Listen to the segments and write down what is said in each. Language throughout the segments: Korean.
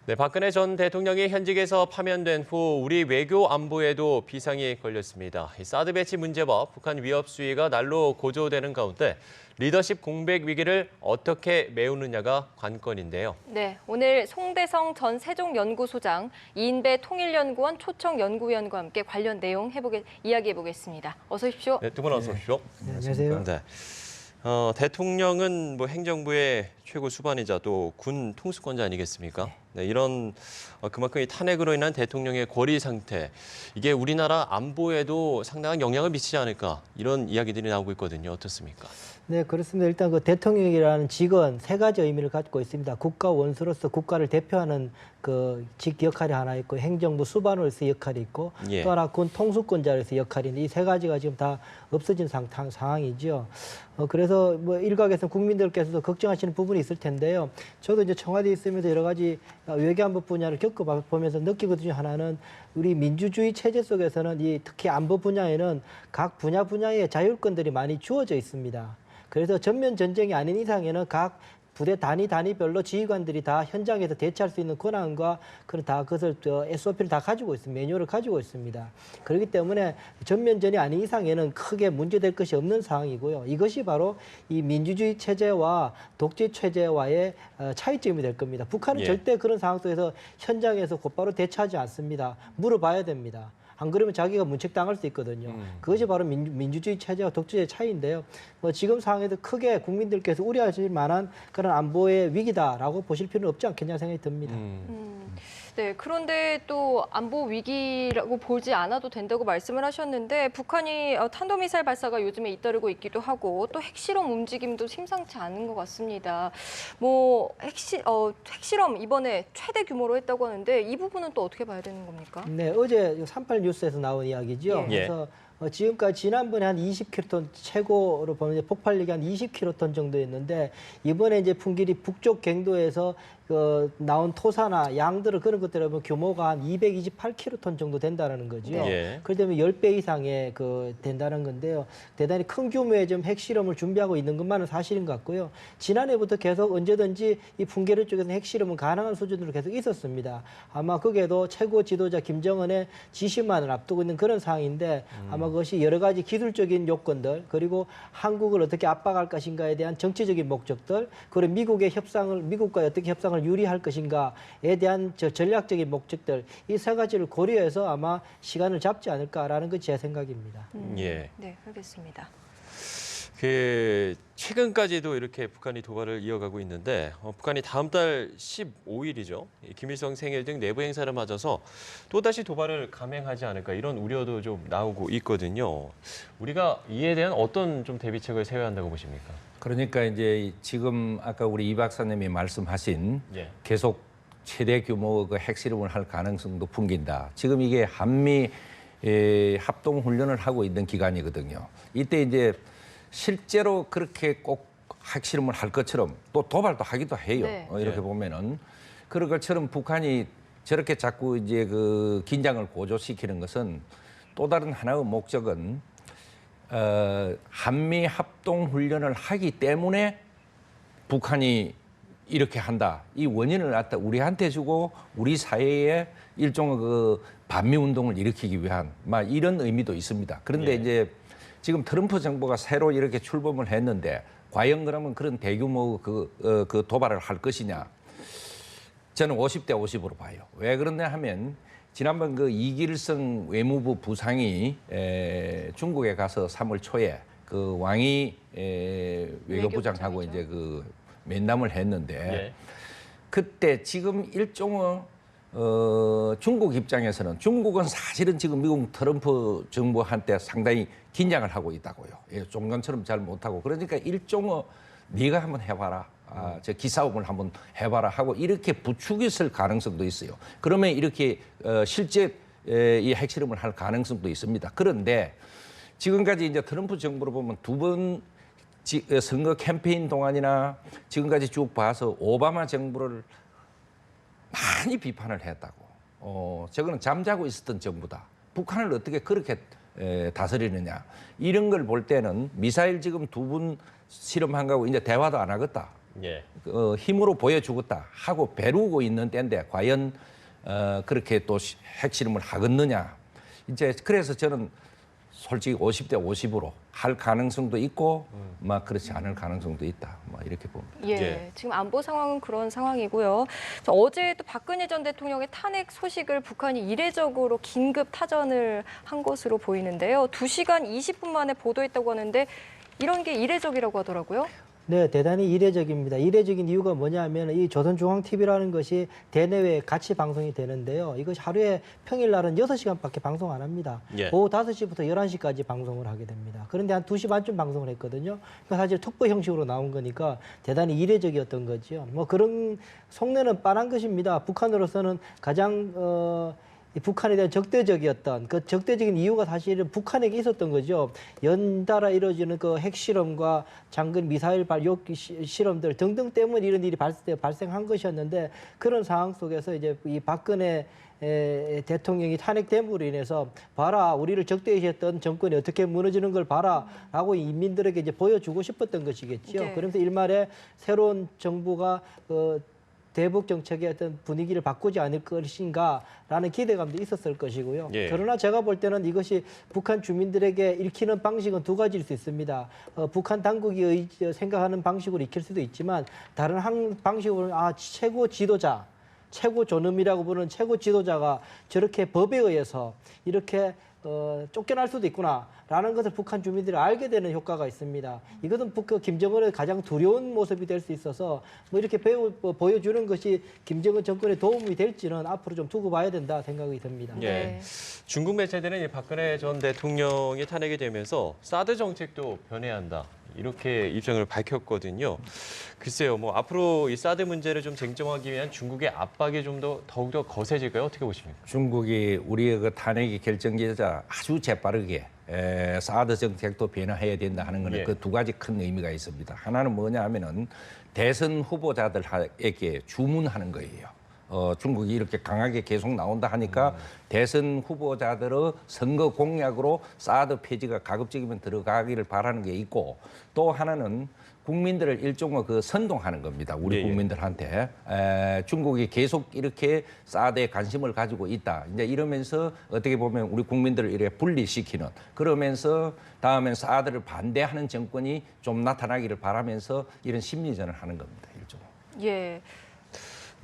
네, 박근혜 전 대통령이 현직에서 파면된 후 우리 외교 안보에도 비상이 걸렸습니다. 사드 배치 문제와 북한 위협 수위가 날로 고조되는 가운데 리더십 공백 위기를 어떻게 메우느냐가 관건인데요. 네, 오늘 송대성 전 세종연구소장, 이인배 통일연구원 초청연구위원과 함께 관련 내용 이야기해보겠습니다. 어서 오십시오. 네, 두 분 어서 오십시오. 네, 안녕하세요. 네. 대통령은 행정부의 최고 수반이자 또 군 통수권자 아니겠습니까? 네, 이런 그만큼 이 탄핵으로 인한 대통령의 권리 상태, 이게 우리나라 안보에도 상당한 영향을 미치지 않을까 이런 이야기들이 나오고 있거든요. 어떻습니까? 네, 그렇습니다. 일단 그 대통령이라는 직은 세 가지 의미를 갖고 있습니다. 국가 원수로서 국가를 대표하는 그 직 역할이 하나 있고, 행정부 수반으로서 역할이 있고, 예. 또 하나 군 통수권자로서 역할이 있는데, 이 세 가지가 지금 다 없어진 상황이죠. 그래서 일각에서 국민들께서도 걱정하시는 부분이 있을 텐데요. 저도 이제 청와대에 있으면서 여러 가지 외교안보 분야를 겪어보면서 느끼는 것 중에 하나는, 우리 민주주의 체제 속에서는 특히 안보 분야에는 각 분야의 자율권들이 많이 주어져 있습니다. 그래서 전면 전쟁이 아닌 이상에는 각 부대 단위별로 지휘관들이 다 현장에서 대처할 수 있는 권한과 그것을 SOP를 다 가지고 있습니다. 매뉴얼을 가지고 있습니다. 그렇기 때문에 전면전이 아닌 이상에는 크게 문제될 것이 없는 상황이고요. 이것이 바로 이 민주주의 체제와 독재 체제와의 차이점이 될 겁니다. 북한은 절대 그런 상황 속에서 현장에서 곧바로 대처하지 않습니다. 물어봐야 됩니다. 안 그러면 자기가 문책당할 수 있거든요. 그것이 바로 민주주의 체제와 독재의 차이인데요. 지금 상황에서 크게 국민들께서 우려하실 만한 그런 안보의 위기다라고 보실 필요는 없지 않겠냐 생각이 듭니다. 네, 그런데 또 안보 위기라고 보지 않아도 된다고 말씀을 하셨는데, 북한이 탄도미사일 발사가 요즘에 잇따르고 있기도 하고, 또 핵실험 움직임도 심상치 않은 것 같습니다. 핵실험 이번에 최대 규모로 했다고 하는데, 이 부분은 또 어떻게 봐야 되는 겁니까? 네, 어제 38 뉴스에서 나온 이야기죠. 예. 그래서 지금까지 지난번에 한 20킬로톤, 최고로 보면 이제 폭발력이 한 20킬로톤 정도였는데, 이번에 이제 풍길이 북쪽 갱도에서 나온 토사나 양들을 그런 것들을 보면 규모가 한 228킬로톤 정도 된다는 거죠. 예. 그렇다면 10배 이상의 된다는 건데요. 대단히 큰 규모의 좀 핵실험을 준비하고 있는 것만은 사실인 것 같고요. 지난해부터 계속 언제든지 이 풍계리 쪽에서는 핵실험은 가능한 수준으로 계속 있었습니다. 아마 그게도 최고 지도자 김정은의 지시만을 앞두고 있는 그런 상황인데, 아마 그것이 여러 가지 기술적인 요건들, 그리고 한국을 어떻게 압박할 것인가에 대한 정치적인 목적들, 그리고 미국과 어떻게 협상을 유리할 것인가에 대한 전략적인 목적들, 이 세 가지를 고려해서 아마 시간을 잡지 않을까라는 것이 제 생각입니다. 예. 네, 알겠습니다. 최근까지도 이렇게 북한이 도발을 이어가고 있는데, 북한이 다음 달 15일이죠. 김일성 생일 등 내부 행사를 맞아서 또다시 도발을 감행하지 않을까 이런 우려도 좀 나오고 있거든요. 우리가 이에 대한 어떤 좀 대비책을 세워야 한다고 보십니까? 그러니까 이제 지금 아까 우리 이 박사님이 말씀하신 계속 최대 규모 그 핵실험을 할 가능성도 풍긴다. 지금 이게 한미 합동 훈련을 하고 있는 기간이거든요. 이때 이제 실제로 그렇게 꼭 핵실험을 할 것처럼 또 도발도 하기도 해요. 네. 이렇게 보면은 그런 것처럼 북한이 저렇게 자꾸 이제 그 긴장을 고조시키는 것은 또 다른 하나의 목적은 한미 합동 훈련을 하기 때문에 북한이 이렇게 한다. 이 원인을 갖다 우리한테 주고 우리 사회에 일종의 그 반미 운동을 일으키기 위한 이런 의미도 있습니다. 그런데 이제 지금 트럼프 정부가 새로 이렇게 출범을 했는데, 과연 그러면 그런 대규모 그 도발을 할 것이냐? 저는 50대 50으로 봐요. 왜 그러냐 하면, 지난번 그 이길성 외무부 부상이 중국에 가서 3월 초에 그 왕이 외교부장하고 이제 그 면담을 했는데, 그때 지금 일종의 중국 입장에서는, 중국은 사실은 지금 미국 트럼프 정부한테 상당히 긴장을 하고 있다고요. 종전처럼 잘 못하고. 그러니까 일종의 네가 한번 해봐라. 저 기싸움을 한번 해봐라 하고 이렇게 부추겼을 가능성도 있어요. 그러면 이렇게 실제 이 핵실험을 할 가능성도 있습니다. 그런데 지금까지 이제 트럼프 정부로 보면 두 번 선거 캠페인 동안이나 지금까지 쭉 봐서 오바마 정부를 많이 비판을 했다고. 저거는 잠자고 있었던 정부다. 북한을 어떻게 그렇게 다스리느냐. 이런 걸 볼 때는 미사일 지금 두 번 실험한 거하고 이제 대화도 안 하겠다. 예. 힘으로 보여주겠다 하고 배루고 있는 때인데 과연 그렇게 또 핵실험을 하겠느냐. 이제 그래서 저는 솔직히 50대 50으로 할 가능성도 있고 막 그렇지 않을 가능성도 있다. 뭐 이렇게 봅니다. 예, 예. 지금 안보 상황은 그런 상황이고요. 어제 또 박근혜 전 대통령의 탄핵 소식을 북한이 이례적으로 긴급 타전을 한 것으로 보이는데요. 2시간 20분 만에 보도했다고 하는데 이런 게 이례적이라고 하더라고요. 네, 대단히 이례적입니다. 이례적인 이유가 뭐냐면 이 조선중앙TV라는 것이 대내외 같이 방송이 되는데요. 이것이 하루에 평일날은 6시간밖에 방송 안 합니다. 예. 오후 5시부터 11시까지 방송을 하게 됩니다. 그런데 한 2시 반쯤 방송을 했거든요. 그러니까 사실 특보 형식으로 나온 거니까 대단히 이례적이었던 거죠. 뭐 그런 속내는 뻔한 것입니다. 북한으로서는 가장 이 북한에 대한 적대적이었던 그 적대적인 이유가 사실은 북한에게 있었던 거죠. 연달아 이루어지는 그 핵실험과 장거리 미사일 실험들 등등 때문에 이런 일이 발생한 것이었는데 그런 상황 속에서 이제 이 박근혜 대통령이 탄핵됨으로 인해서 봐라 우리를 적대시했던 정권이 어떻게 무너지는 걸 봐라라고 인민들에게 이제 보여주고 싶었던 것이겠죠. 네. 그러면서 일말에 새로운 정부가 대북 정책의 어떤 분위기를 바꾸지 않을 것인가라는 기대감도 있었을 것이고요. 예. 그러나 제가 볼 때는 이것이 북한 주민들에게 읽히는 방식은 두 가지일 수 있습니다. 북한 당국이 생각하는 방식으로 읽힐 수도 있지만 다른 한 방식으로는 최고 지도자, 최고 존엄이라고 부르는 최고 지도자가 저렇게 법에 의해서 이렇게 쫓겨날 수도 있구나라는 것을 북한 주민들이 알게 되는 효과가 있습니다. 이것은 김정은의 가장 두려운 모습이 될 수 있어서 뭐 이렇게 보여주는 것이 김정은 정권에 도움이 될지는 앞으로 좀 두고 봐야 된다 생각이 듭니다. 예. 네. 중국 매체들은 이 박근혜 전 대통령이 탄핵이 되면서 사드 정책도 변해야 한다. 이렇게 입장을 밝혔거든요. 글쎄요, 뭐 앞으로 이 사드 문제를 좀 쟁점화하기 위한 중국의 압박이 좀 더욱더 거세질까요? 어떻게 보십니까? 중국이 우리의 그 탄핵의 결정기자 아주 재빠르게 사드 정책도 변화해야 된다 하는 것은 예. 그 두 가지 큰 의미가 있습니다. 하나는 뭐냐 하면은 대선 후보자들에게 주문하는 거예요. 중국이 이렇게 강하게 계속 나온다 하니까 대선 후보자들의 선거 공약으로 사드 폐지가 가급적이면 들어가기를 바라는 게 있고 또 하나는 국민들을 일종의 그 선동하는 겁니다. 우리 예, 예. 국민들한테 중국이 계속 이렇게 사드에 관심을 가지고 있다. 이제 이러면서 어떻게 보면 우리 국민들을 이렇게 분리시키는 그러면서 다음엔 사드를 반대하는 정권이 좀 나타나기를 바라면서 이런 심리전을 하는 겁니다. 일종의. 예.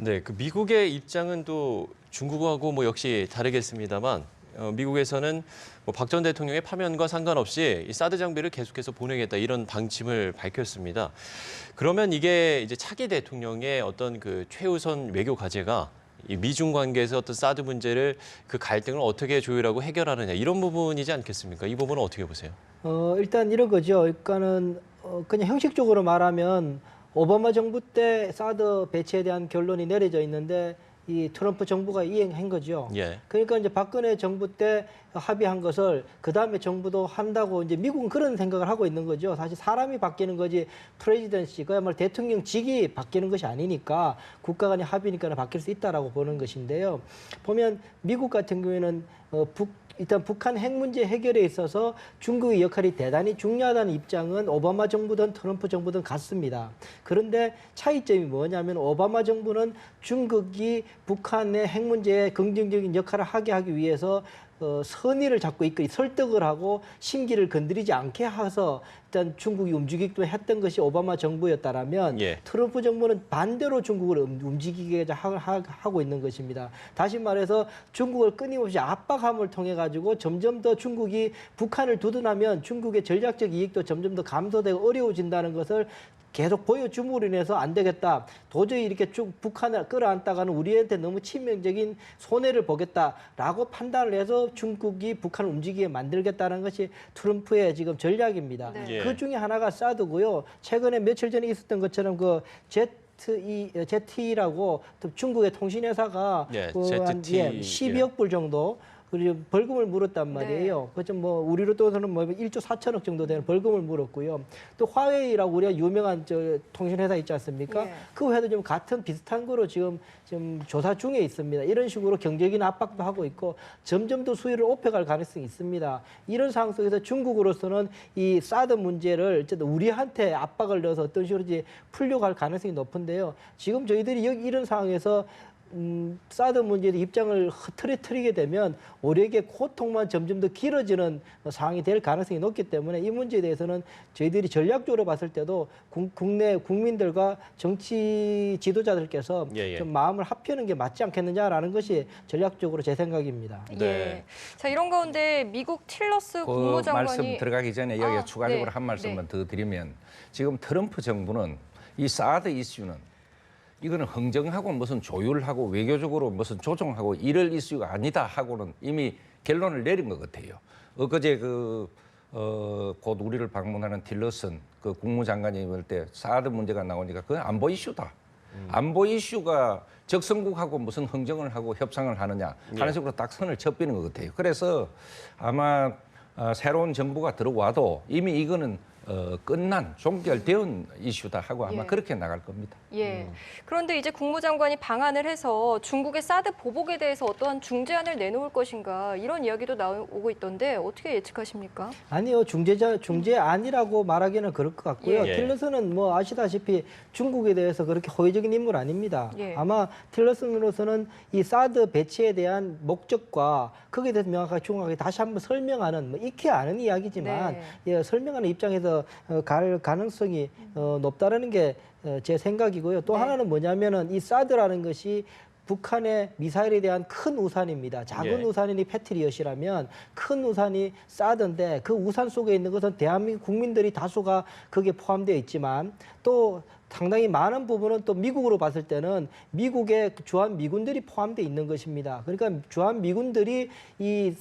네, 그 미국의 입장은 또 중국하고 뭐 역시 다르겠습니다만 미국에서는 뭐 박 전 대통령의 파면과 상관없이 이 사드 장비를 계속해서 보내겠다 이런 방침을 밝혔습니다. 그러면 이게 이제 차기 대통령의 어떤 그 최우선 외교 과제가 이 미중 관계에서 어떤 사드 문제를 그 갈등을 어떻게 조율하고 해결하느냐 이런 부분이지 않겠습니까? 이 부분은 어떻게 보세요? 일단 이런 거죠. 그러니까는 그냥 형식적으로 말하면 오바마 정부 때 사드 배치에 대한 결론이 내려져 있는데 이 트럼프 정부가 이행한 거죠. 예. 그러니까 이제 박근혜 정부 때 합의한 것을 그 다음에 정부도 한다고 이제 미국은 그런 생각을 하고 있는 거죠. 사실 사람이 바뀌는 거지 프레지던시 그야말로 대통령직이 바뀌는 것이 아니니까 국가 간의 합의니까 바뀔 수 있다라고 보는 것인데요. 보면 미국 같은 경우에는 일단 북한 핵 문제 해결에 있어서 중국의 역할이 대단히 중요하다는 입장은 오바마 정부든 트럼프 정부든 같습니다. 그런데 차이점이 뭐냐면 오바마 정부는 중국이 북한의 핵 문제에 긍정적인 역할을 하기 위해서 선의를 잡고 설득을 하고 심기를 건드리지 않게 해서 일단 중국이 움직이기도 했던 것이 오바마 정부였다라면 예. 트럼프 정부는 반대로 중국을 움직이게 하고 있는 것입니다. 다시 말해서 중국을 끊임없이 압박함을 통해 가지고 점점 더 중국이 북한을 두둔하면 중국의 전략적 이익도 점점 더 감소되고 어려워진다는 것을 계속 보여줌으로 인해서 안 되겠다. 도저히 이렇게 쭉 북한을 끌어안다가는 우리한테 너무 치명적인 손해를 보겠다라고 판단을 해서 중국이 북한을 움직이게 만들겠다는 것이 트럼프의 지금 전략입니다. 네. 예. 그 중에 하나가 사드고요. 최근에 며칠 전에 있었던 것처럼 그 ZTE라고 중국의 통신회사가 예, 한 ZTE. 12억 불 정도 그리고 벌금을 물었단 말이에요. 그죠? 뭐 우리로 또는 뭐 1조 4천억 정도 되는 벌금을 물었고요. 또 화웨이라고 우리가 유명한 통신회사 있지 않습니까? 예. 그 회도 좀 같은 비슷한 거로 지금 조사 중에 있습니다. 이런 식으로 경제적인 압박도 하고 있고 점점 더 수위를 높여갈 가능성이 있습니다. 이런 상황 속에서 중국으로서는 이 사드 문제를 어쨌든 우리한테 압박을 넣어서 어떤 식으로든지 풀려고 할 가능성이 높은데요. 지금 저희들이 이런 상황에서 사드 문제에 입장을 흐트러뜨리게 되면 우리에게 고통만 점점 더 길어지는 상황이 될 가능성이 높기 때문에 이 문제에 대해서는 저희들이 전략적으로 봤을 때도 국내 국민들과 정치 지도자들께서 예, 예. 좀 마음을 합히는 게 맞지 않겠느냐라는 것이 전략적으로 제 생각입니다. 네. 예. 자, 이런 가운데 미국 틸러스 그 국무장관이 말씀 들어가기 전에 여기에 추가적으로 네. 한 말씀만 네. 더 드리면 지금 트럼프 정부는 이 사드 이슈는 이거는 흥정하고 무슨 조율하고 외교적으로 무슨 조정하고 이럴 이슈가 아니다 하고는 이미 결론을 내린 것 같아요. 엊그제 곧 우리를 방문하는 틸러슨 그 국무장관이 볼 때 사드 문제가 나오니까 그건 안보 이슈다. 안보 이슈가 적성국하고 무슨 흥정을 하고 협상을 하느냐 하는 식으로 딱 선을 쳤비는 것 같아요. 그래서 아마 새로운 정부가 들어와도 이미 이거는 끝난 종결되은 이슈다 하고 아마 예. 그렇게 나갈 겁니다. 예. 그런데 이제 국무장관이 방한을 해서 중국의 사드 보복에 대해서 어떠한 중재안을 내놓을 것인가 이런 이야기도 나오고 있던데 어떻게 예측하십니까? 아니요, 중재안이라고 말하기는 그럴 것 같고요. 예. 틸러슨은 뭐 아시다시피 중국에 대해서 그렇게 호의적인 인물 아닙니다. 예. 아마 틸러슨으로서는 이 사드 배치에 대한 목적과 거기에 대해서 명확하게 중국에게 다시 한번 설명하는 뭐 익히 아는 이야기지만 네. 예, 설명하는 입장에서 갈 가능성이 높다라는 게 제 생각이고요. 또 네. 하나는 뭐냐면은 이 사드라는 것이 북한의 미사일에 대한 큰 우산입니다. 작은 예. 우산이 패트리엇이라면 큰 우산이 사드인데 그 우산 속에 있는 것은 대한민국 국민들이 다수가 거기에 포함되어 있지만 또 상당히 많은 부분은 또 미국으로 봤을 때는 미국의 주한 미군들이 포함되어 있는 것입니다. 그러니까 주한 미군들이 이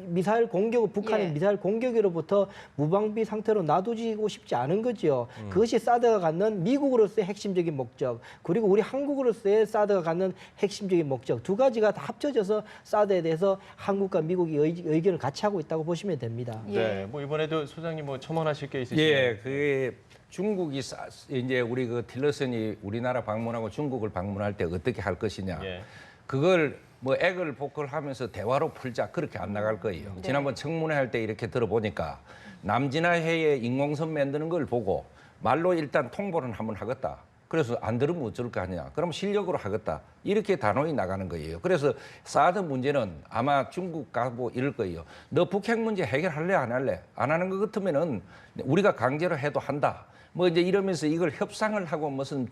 미사일 공격, 북한의 예. 미사일 공격으로부터 무방비 상태로 놔두지고 싶지 않은 거죠. 그것이 사드가 갖는 미국으로서의 핵심적인 목적, 그리고 우리 한국으로서의 사드가 갖는 핵심적인 목적 두 가지가 다 합쳐져서 사드에 대해서 한국과 미국이 의견을 같이 하고 있다고 보시면 됩니다. 예. 네. 뭐 이번에도 소장님 뭐 첨언하실 게 있으시면 예, 그게 중국이 이제 우리 그 틸러슨이 우리나라 방문하고 중국을 방문할 때 어떻게 할 것이냐. 예. 그걸 뭐 액을 복걸하면서 대화로 풀자 그렇게 안 나갈 거예요. 네. 지난번 청문회 할 때 이렇게 들어보니까 남진아해에 인공섬 만드는 걸 보고 말로 일단 통보는 한번 하겠다. 그래서 안 들으면 어쩔 거 아니냐. 그럼 실력으로 하겠다. 이렇게 단호히 나가는 거예요. 그래서 사드 문제는 아마 중국 가고 이럴 거예요. 너 북핵 문제 해결할래 안 할래? 안 하는 것 같으면은 우리가 강제로 해도 한다. 뭐 이제 이러면서 이걸 협상을 하고 무슨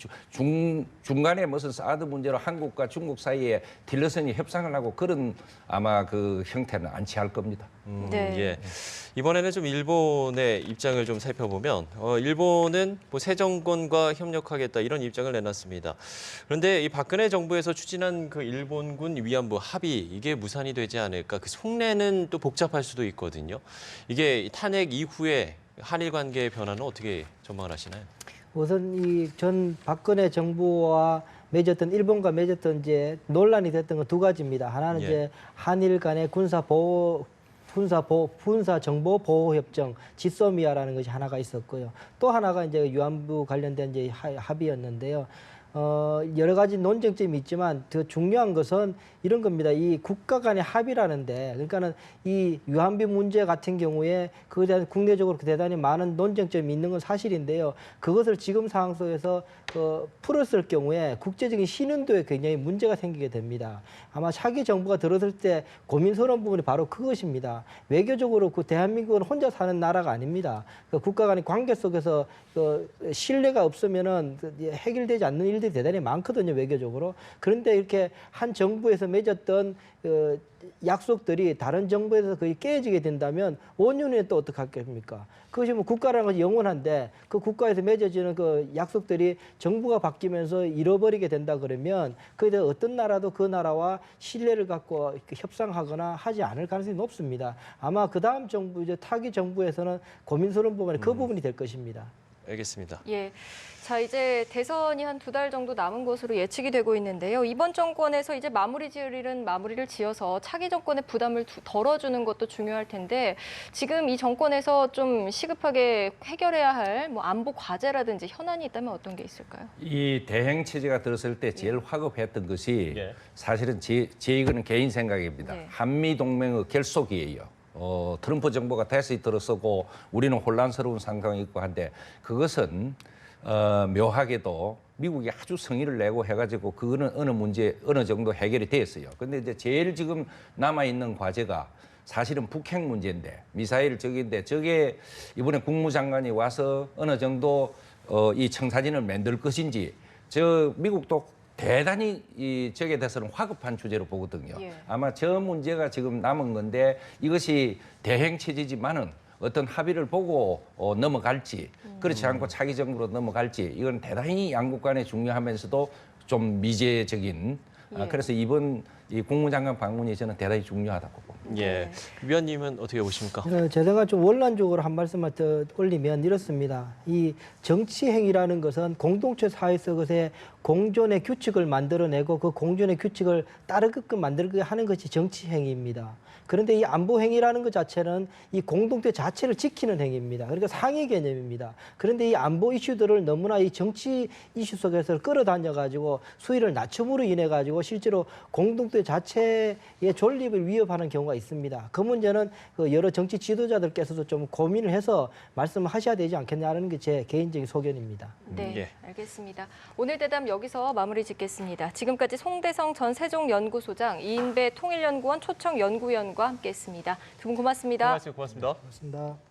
중간에 무슨 사드 문제로 한국과 중국 사이에 틸러슨이 협상을 하고 그런 아마 그 형태는 안 취할 겁니다. 네. 예. 이번에는 좀 일본의 입장을 좀 살펴보면 일본은 뭐 새 정권과 협력하겠다 이런 입장을 내놨습니다. 그런데 이 박근혜 정부에서 추진한 그 일본군 위안부 합의 이게 무산이 되지 않을까? 그 속내는 또 복잡할 수도 있거든요. 이게 탄핵 이후에 한일 관계의 변화는 어떻게 전망을 하시나요? 우선 이 전 박근혜 정부와 맺었던 일본과 맺었던 이제 논란이 됐던 건 두 가지입니다. 하나는 예. 이제 한일 간의 군사 정보 보호 협정 지소미아라는 것이 하나가 있었고요. 또 하나가 이제 위안부 관련된 이제 합의였는데요. 여러 가지 논쟁점이 있지만 더 중요한 것은 이런 겁니다. 이 국가 간의 합의라는데, 그러니까는 이 위안부 문제 같은 경우에 그에 대한 국내적으로 대단히 많은 논쟁점이 있는 건 사실인데요. 그것을 지금 상황 속에서 풀었을 경우에 국제적인 신인도에 굉장히 문제가 생기게 됩니다. 아마 차기 정부가 들어설 때 고민스러운 부분이 바로 그것입니다. 외교적으로 그 대한민국은 혼자 사는 나라가 아닙니다. 그 국가 간의 관계 속에서 신뢰가 없으면은 해결되지 않는 일들이 대단히 많거든요, 외교적으로. 그런데 이렇게 한 정부에서 맺었던 약속들이 다른 정부에서 거의 깨지게 된다면 원년에 또 어떡하겠습니까? 그것이 뭐 국가라는 것이 영원한데 그 국가에서 맺어지는 그 약속들이 정부가 바뀌면서 잃어버리게 된다 그러면 그에 대해 어떤 나라도 그 나라와 신뢰를 갖고 협상하거나 하지 않을 가능성이 높습니다. 아마 그 다음 정부, 이제 타기 정부에서는 고민스러운 부분이 그 부분이 될 것입니다. 알겠습니다. 예. 자, 이제 대선이 한 2달 정도 남은 것으로 예측이 되고 있는데요. 이번 정권에서 이제 마무리 지을 일은 마무리를 지어서 차기 정권의 부담을 덜어주는 것도 중요할 텐데 지금 이 정권에서 좀 시급하게 해결해야 할 뭐 안보 과제라든지 현안이 있다면 어떤 게 있을까요? 이 대행 체제가 들었을 때 제일 화급했던 것이 예. 사실은 제 이거는 개인 생각입니다. 네. 한미 동맹의 결속이에요. 트럼프 정부가 다시 들어서고 우리는 혼란스러운 상황이 있고 한데 그것은 묘하게도 미국이 아주 성의를 내고 해가지고 그거는 어느 정도 해결이 됐어요. 근데 이제 제일 지금 남아 있는 과제가 사실은 북핵 문제인데 미사일 저기인데 저게 이번에 국무장관이 와서 어느 정도 이 청사진을 만들 것인지 저 미국도 대단히 이 저게 대해서는 화급한 주제로 보거든요. 예. 아마 저 문제가 지금 남은 건데 이것이 대행 체제지만은 어떤 합의를 보고 넘어갈지 그렇지 않고 차기 정부로 넘어갈지 이건 대단히 양국 간에 중요하면서도 좀 미제적인 예. 그래서 이번 이 국무장관 방문이 저는 대단히 중요하다고 봅니다. 예. 네. 위원님은 어떻게 보십니까? 제 생각 좀 원론적으로 한 말씀만 더 올리면 이렇습니다. 이 정치 행위라는 것은 공동체 사회에서 것에 공존의 규칙을 만들어내고 그 공존의 규칙을 따르게끔 만들게 하는 것이 정치 행위입니다. 그런데 이 안보 행위라는 것 자체는 이 공동체 자체를 지키는 행위입니다. 그러니까 상위 개념입니다. 그런데 이 안보 이슈들을 너무나 이 정치 이슈 속에서 끌어다녀 가지고 수위를 낮춤으로 인해 가지고 실제로 공동체 자체의 존립을 위협하는 경우가 있습니다. 그 문제는 그 여러 정치 지도자들께서도 좀 고민을 해서 말씀을 하셔야 되지 않겠냐는 게 제 개인적인 소견입니다. 네, 예. 알겠습니다. 오늘 대담 여기서 마무리 짓겠습니다. 지금까지 송대성 전 세종연구소장, 이인배 통일연구원 초청연구위원과 함께했습니다. 두 분 고맙습니다. 고맙습니다. 고맙습니다.